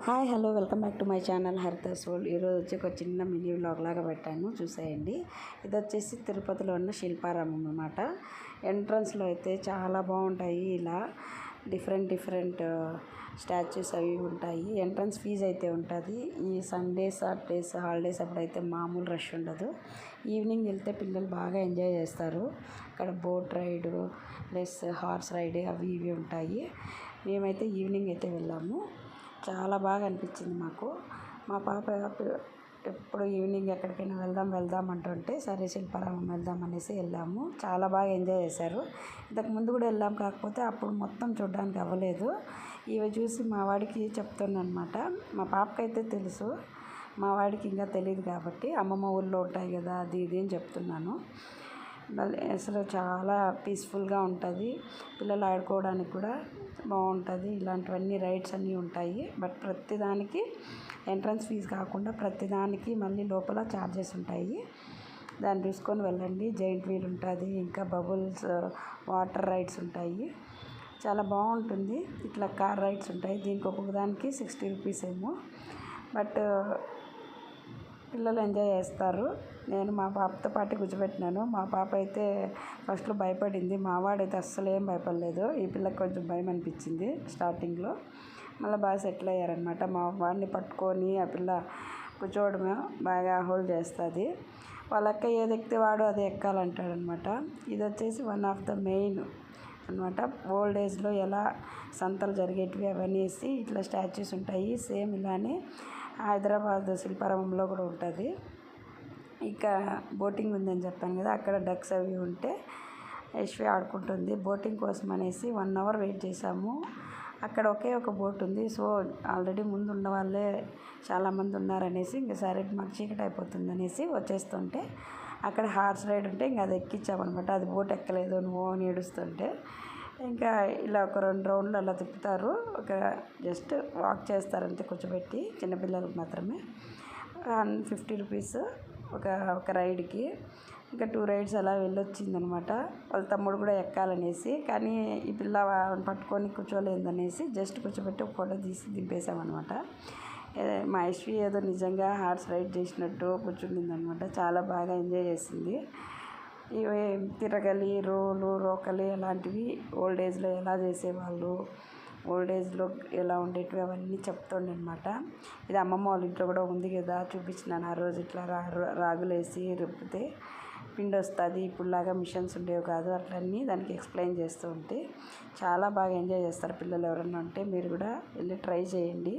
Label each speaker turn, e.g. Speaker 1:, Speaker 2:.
Speaker 1: Hi hello welcome back to my channel Haritha's world. ఈరోజు వచ్చి ఒక చిన్న మినీ వ్లాగ్ లాగా పెట్టాను, చూసేయండి. ఇది వచ్చేసి తిరుపతిలో ఉన్న శిల్పారామం అన్నమాట. ఎంట్రన్స్లో అయితే చాలా బాగుంటాయి, ఇలా డిఫరెంట్ స్టాచ్యూస్ అవి ఉంటాయి. ఎంట్రన్స్ ఫీజు అయితే ఉంటుంది. ఈ సండేస్ సాటర్డేస్ హాలిడేస్ అప్పుడైతే మామూలు రష్ ఉండదు. ఈవినింగ్ వెళ్తే పిల్లలు బాగా ఎంజాయ్ చేస్తారు. అక్కడ boat ride plus horse ride అవి ఇవి ఉంటాయి. మేమైతే ఈవినింగ్ అయితే వెళ్ళాము. చాలా బాగా అనిపించింది మాకు. మా పాప ఎప్పుడు ఈవినింగ్ ఎక్కడికైనా వెళ్దాం అంటుంటే సరే శిల్పారామం వెళ్దాం అనేసి వెళ్ళాము. చాలా బాగా ఎంజాయ్ చేశారు. ఇంతకుముందు కూడా వెళ్ళాం, కాకపోతే అప్పుడు మొత్తం చూడడానికి అవ్వలేదు. ఇవి చూసి మా వాడికి చెప్తున్నాను అనమాట. మా పాపకైతే తెలుసు, మా వాడికి ఇంకా తెలియదు కాబట్టి అమ్మమ్మ ఊళ్ళో ఉంటాయి కదా అది ఇది అని చెప్తున్నాను. అసలు చాలా పీస్ఫుల్గా ఉంటుంది. పిల్లలు ఆడుకోవడానికి కూడా బాగుంటుంది. ఇలాంటివన్నీ రైడ్స్ అన్నీ ఉంటాయి. బట్ ప్రతిదానికి ఎంట్రన్స్ ఫీజు కాకుండా ప్రతిదానికి మళ్ళీ లోపల ఛార్జెస్ ఉంటాయి. దాన్ని చూసుకొని వెళ్ళండి. జైంట్ వీల్ ఉంటుంది, ఇంకా బబుల్స్ వాటర్ రైడ్స్ ఉంటాయి. చాలా బాగుంటుంది. ఇట్లా కార్ రైడ్స్ ఉంటాయి. దీనికి ఒక్కొక్క దానికి 60 రూపీస్ ఏమో. బట్ పిల్లలు ఎంజాయ్ చేస్తారు. నేను మా పాపతో పాటు కూర్చోబెట్టినాను. మా పాప అయితే ఫస్ట్లో భయపడింది. మా వాడైతే అస్సలు ఏం భయపడలేదు. ఈ పిల్లకి కొంచెం భయం అనిపించింది స్టార్టింగ్లో. మళ్ళీ బాగా సెటిల్ అయ్యారనమాట. మా వాడిని పట్టుకొని ఆ పిల్ల కూర్చోవడమే బాగా హోల్డ్ చేస్తుంది. వాళ్ళ అక్క ఏది ఎక్కితే వాడు అదే ఎక్కాలంటాడనమాట. ఇది వచ్చేసి వన్ ఆఫ్ ద మెయిన్ అనమాట. ఓల్డ్ ఏజ్లో ఎలా సంతలు జరిగేటివి అవన్నీ ఇట్లా స్టాచ్యూస్ ఉంటాయి. సేమ్ ఇలానే హైదరాబాద్ శిల్పారామంలో కూడా ఉంటుంది. ఇక బోటింగ్ ఉందని చెప్పాను కదా, అక్కడ డక్స్ అవి ఉంటే యశ్వి ఆడుకుంటుంది. బోటింగ్ కోసం అనేసి 1 అవర్ వెయిట్ చేసాము. అక్కడ ఒకే ఒక బోట్ ఉంది. సో ఆల్రెడీ ముందు ఉన్న వాళ్ళే చాలామంది ఉన్నారనేసి ఇంకా సరే మాకు చీకటి అయిపోతుంది అనేసి వచ్చేస్తుంటే అక్కడ హార్స్ రైడ్ ఉంటే ఇంకా అది ఎక్కించామన్నమాట. అది బోట్ ఎక్కలేదు నువ్వు అని ఏడుస్తుంటే ఇంకా ఇలా ఒక 2 రౌండ్లు అలా తిప్పుతారు. ఒక జస్ట్ వాక్ చేస్తారంతే కూర్చోబెట్టి, చిన్నపిల్లలకు మాత్రమే. 50 రూపీస్ ఒక రైడ్కి. ఇంకా 2 రైడ్స్ అలా వెళ్ళొచ్చిందనమాట. వాళ్ళ తమ్ముడు కూడా ఎక్కాలనేసి, కానీ ఈ పిల్ల పట్టుకొని కూర్చోలేదనేసి జస్ట్ కూర్చోబెట్టి ఒక ఫోటో తీసి దింపేసామన్నమాట. మా యశ్వి ఏదో నిజంగా హార్స్ రైడ్ చేసినట్టు కూర్చుండిందనమాట. చాలా బాగా ఎంజాయ్ చేసింది. ఇవి తిరగలి, రోకలి అలాంటివి ఓల్డ్ ఏజ్లో ఎలా చేసేవాళ్ళు, ఓల్డ్ ఏజ్లో ఎలా ఉండేటివి అవన్నీ చెప్తుండే అనమాట. ఇది అమ్మమ్మ వాళ్ళ ఇంట్లో కూడా ఉంది కదా, చూపించినాను ఆ రోజు. ఇట్లా రాగులేసి రుబ్బితే పిండి వస్తుంది. ఇప్పుడులాగా మిషన్స్ ఉండేవి కాదు. అట్లన్నీ దానికి ఎక్స్ప్లెయిన్ చేస్తూ ఉంటే చాలా బాగా ఎంజాయ్ చేస్తారు పిల్లలు. ఎవరన్నా ఉంటే మీరు కూడా వెళ్ళి ట్రై చేయండి.